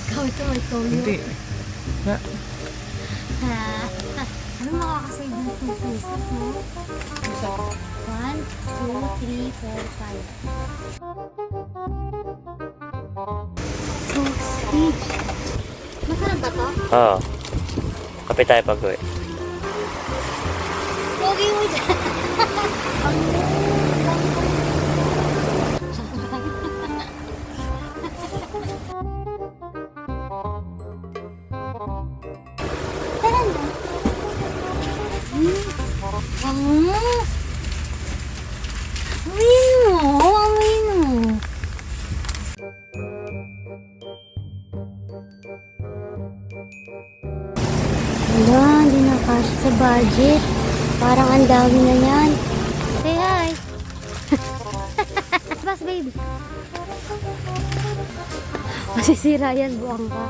Ikaw ito, may toyo. Hindi. Na, Ano makakasave ng 2 pesos, no? 1, 2, 3, 4, 5. So sweet. Masarap ba to? oo. Kape tayo pag-uwi. Pogi mo dyan. Tara na. Amoy mo. Amoy mo. Wala, hindi na kasya sa budget. Parang ang dami na yan. Say hi. Bas, baby. Masisira yan, buwang ka.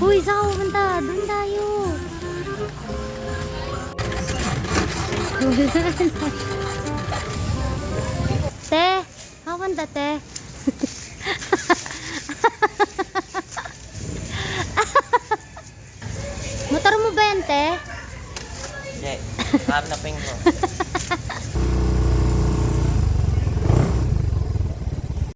Uy, saan ka pupunta? Doon tayo. Te, saan ka punta, te? Motor mo ba yan, te? Yeah, hanapin ko.